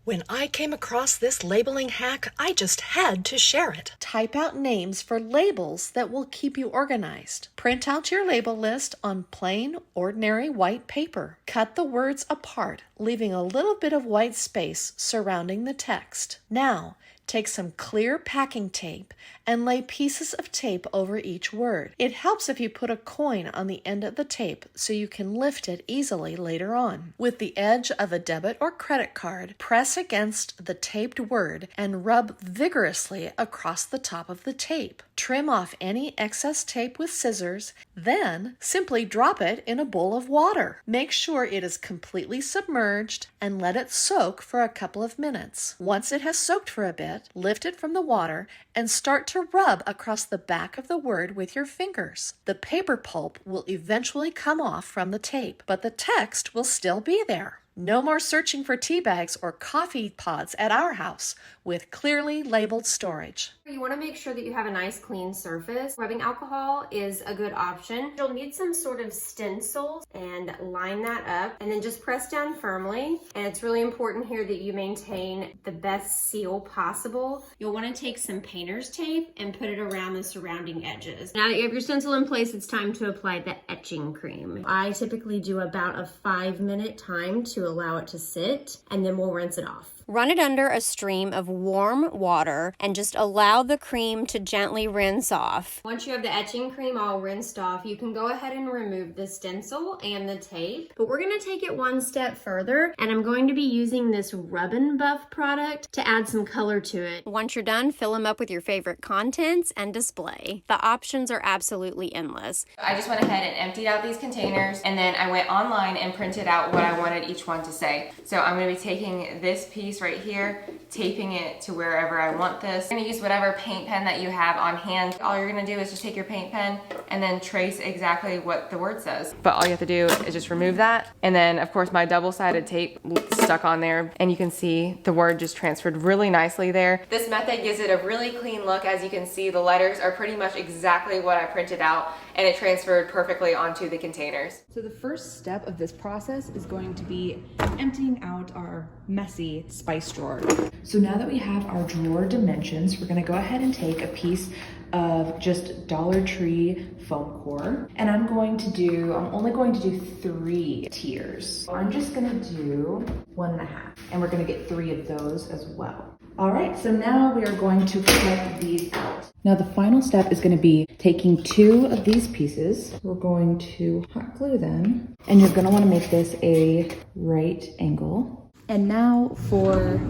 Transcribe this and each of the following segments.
When I came across this labeling hack, I just had to share it. Type out names for labels that will keep you organized. Print out your label list on plain, ordinary white paper. Cut the words apart, leaving a little bit of white space surrounding the text. Now, take some clear packing tape and lay pieces of tape over each word. It helps if you put a coin on the end of the tape so you can lift it easily later on. With the edge of a debit or credit card, press against the taped word and rub vigorously across the top of the tape. Trim off any excess tape with scissors, then simply drop it in a bowl of water. Make sure it is completely submerged and let it soak for a couple of minutes. Once it has soaked for a bit, lift it from the water and start to rub across the back of the word with your fingers. The paper pulp will eventually come off from the tape, but the text will still be there. No more searching for tea bags or coffee pods at our house with clearly labeled storage. You want to make sure that you have a nice clean surface. Rubbing alcohol is a good option. You'll need some sort of stencil and line that up and then just press down firmly. And it's really important here that you maintain the best seal possible. You'll want to take some painter's tape and put it around the surrounding edges. Now that you have your stencil in place, it's time to apply the etching cream. I typically do about a 5-minute time to allow it to sit, and then we'll rinse it off. Run it under a stream of warm water and just allow the cream to gently rinse off. Once you have the etching cream all rinsed off, you can go ahead and remove the stencil and the tape. But we're going to take it one step further, and I'm going to be using this Rub and Buff product to add some color to it. Once you're done, fill them up with your favorite contents and display. The options are absolutely endless. I just went ahead and emptied out these containers, and then I went online and printed out what I wanted each one to say. So I'm going to be taking this piece right here, taping it to wherever I want this. You're gonna use whatever paint pen that you have on hand. All you're gonna do is just take your paint pen and then trace exactly what the word says. But all you have to do is just remove that. And then of course my double-sided tape stuck on there, and you can see the word just transferred really nicely there. This method gives it a really clean look. As you can see, the letters are pretty much exactly what I printed out, and it transferred perfectly onto the containers. So the first step of this process is going to be emptying out our messy spice drawer. So now that we have our drawer dimensions, we're gonna go ahead and take a piece of just Dollar Tree foam core, and I'm only going to do 3 tiers. I'm just gonna do 1.5, and we're gonna get 3 of those as well. All right, so now we are going to cut these out. Now the final step is going to be taking 2 of these pieces. We're going to hot glue them, and you're going to want to make this a right angle. And now for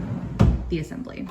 the assembly.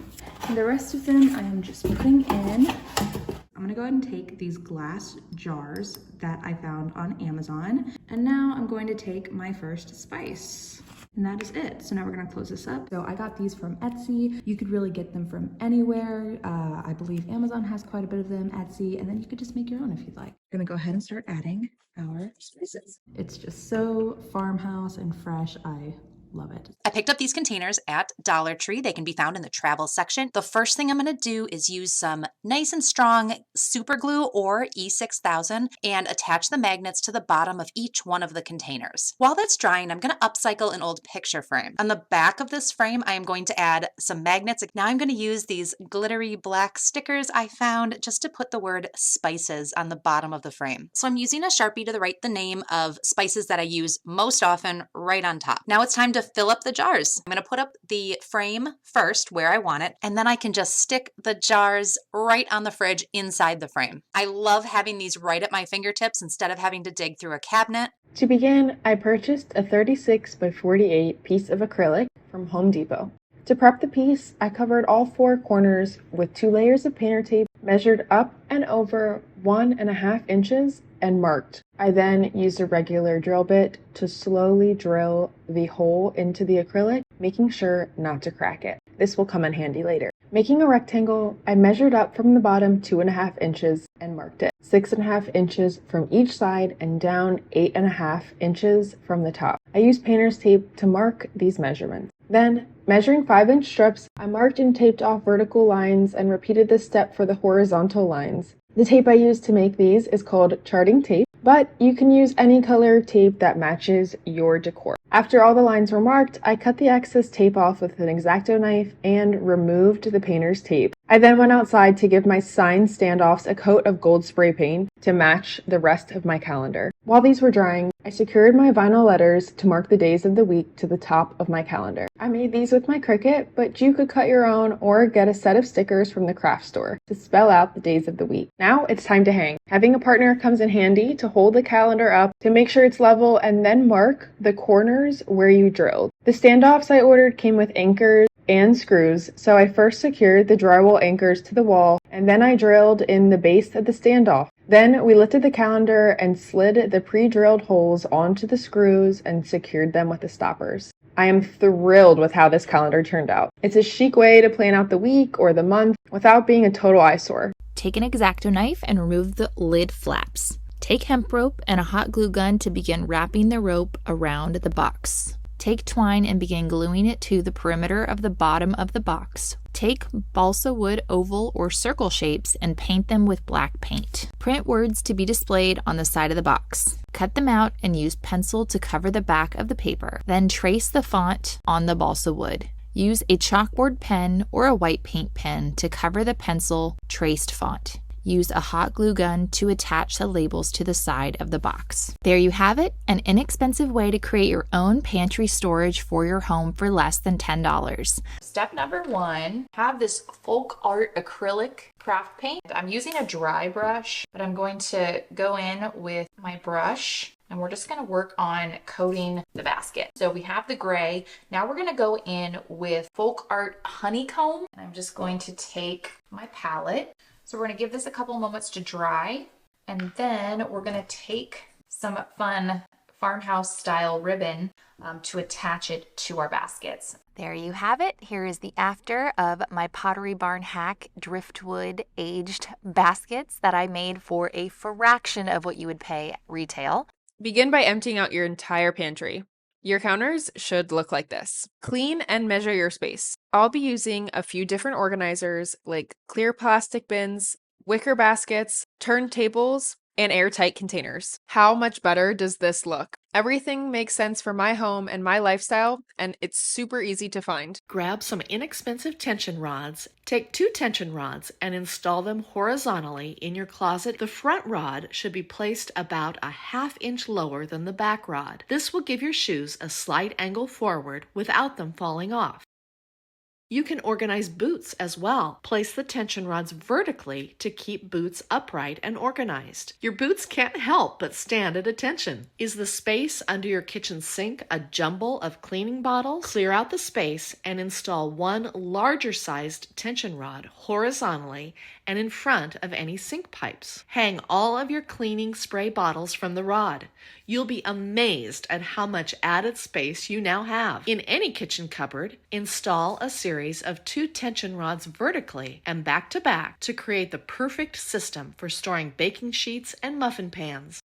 The rest of them I am just putting in. I'm gonna go ahead and take these glass jars that I found on Amazon, and now I'm going to take my first spice. And that is it. So now we're gonna close this up. So I got these from Etsy. You could really get them from anywhere. I believe Amazon has quite a bit of them, Etsy, and then you could just make your own if you'd like. We're gonna go ahead and start adding our spices. It's just so farmhouse and fresh. I love it. I picked up these containers at Dollar Tree. They can be found in the travel section. The first thing I'm going to do is use some nice and strong super glue or E6000 and attach the magnets to the bottom of each one of the containers. While that's drying, I'm going to upcycle an old picture frame. On the back of this frame, I am going to add some magnets. Now I'm going to use these glittery black stickers I found just to put the word spices on the bottom of the frame. So I'm using a Sharpie to write the name of spices that I use most often right on top. Now it's time to fill up the jars. I'm going to put up the frame first where I want it, and then I can just stick the jars right on the fridge inside the frame. I love having these right at my fingertips instead of having to dig through a cabinet. To begin, I purchased a 36 by 48 piece of acrylic from Home Depot. To prep the piece, I covered all 4 corners with 2 layers of painter tape, measured up and over 1.5 inches, and marked. I then used a regular drill bit to slowly drill the hole into the acrylic, making sure not to crack it. This will come in handy later. Making a rectangle, I measured up from the bottom 2.5 inches and marked it. 6.5 inches from each side and down 8.5 inches from the top. I used painter's tape to mark these measurements. Then, measuring 5-inch strips, I marked and taped off vertical lines and repeated this step for the horizontal lines. The tape I used to make these is called charting tape. but you can use any color tape that matches your decor. After all the lines were marked, I cut the excess tape off with an X-Acto knife and removed the painter's tape. I then went outside to give my sign standoffs a coat of gold spray paint to match the rest of my calendar. While these were drying, I secured my vinyl letters to mark the days of the week to the top of my calendar. I made these with my Cricut, but you could cut your own or get a set of stickers from the craft store to spell out the days of the week. Now it's time to hang. Having a partner comes in handy to hold the calendar up to make sure it's level and then mark the corners where you drilled. The standoffs I ordered came with anchors and screws, so I first secured the drywall anchors to the wall and then I drilled in the base of the standoff. Then we lifted the calendar and slid the pre-drilled holes onto the screws and secured them with the stoppers. I am thrilled with how this calendar turned out. It's a chic way to plan out the week or the month without being a total eyesore. Take an X-Acto knife and remove the lid flaps. Take hemp rope and a hot glue gun to begin wrapping the rope around the box. Take twine and begin gluing it to the perimeter of the bottom of the box. Take balsa wood oval or circle shapes and paint them with black paint. Print words to be displayed on the side of the box. Cut them out and use pencil to cover the back of the paper. Then trace the font on the balsa wood. Use a chalkboard pen or a white paint pen to cover the pencil traced font. Use a hot glue gun to attach the labels to the side of the box. There you have it, an inexpensive way to create your own pantry storage for your home for less than $10. Step number 1, have this folk art acrylic craft paint. I'm using a dry brush, but I'm going to go in with my brush and we're just going to work on coating the basket. So we have the gray. Now we're going to go in with folk art honeycomb. And I'm just going to take my palette. So we're going to give this a couple moments to dry, and then we're going to take some fun farmhouse style ribbon to attach it to our baskets. There you have it. Here is the after of my Pottery Barn hack driftwood aged baskets that I made for a fraction of what you would pay retail. Begin by emptying out your entire pantry. Your counters should look like this. Clean and measure your space. I'll be using a few different organizers like clear plastic bins, wicker baskets, turntables, and airtight containers. How much better does this look? Everything makes sense for my home and my lifestyle, and it's super easy to find. Grab some inexpensive tension rods. Take 2 tension rods and install them horizontally in your closet. The front rod should be placed about a ½ inch lower than the back rod. This will give your shoes a slight angle forward without them falling off. You can organize boots as well. Place the tension rods vertically to keep boots upright and organized. Your boots can't help but stand at attention. Is the space under your kitchen sink a jumble of cleaning bottles? Clear out the space and install 1 larger sized tension rod horizontally and in front of any sink pipes. Hang all of your cleaning spray bottles from the rod. You'll be amazed at how much added space you now have. In any kitchen cupboard, install a series of 2 tension rods vertically and back to create the perfect system for storing baking sheets and muffin pans.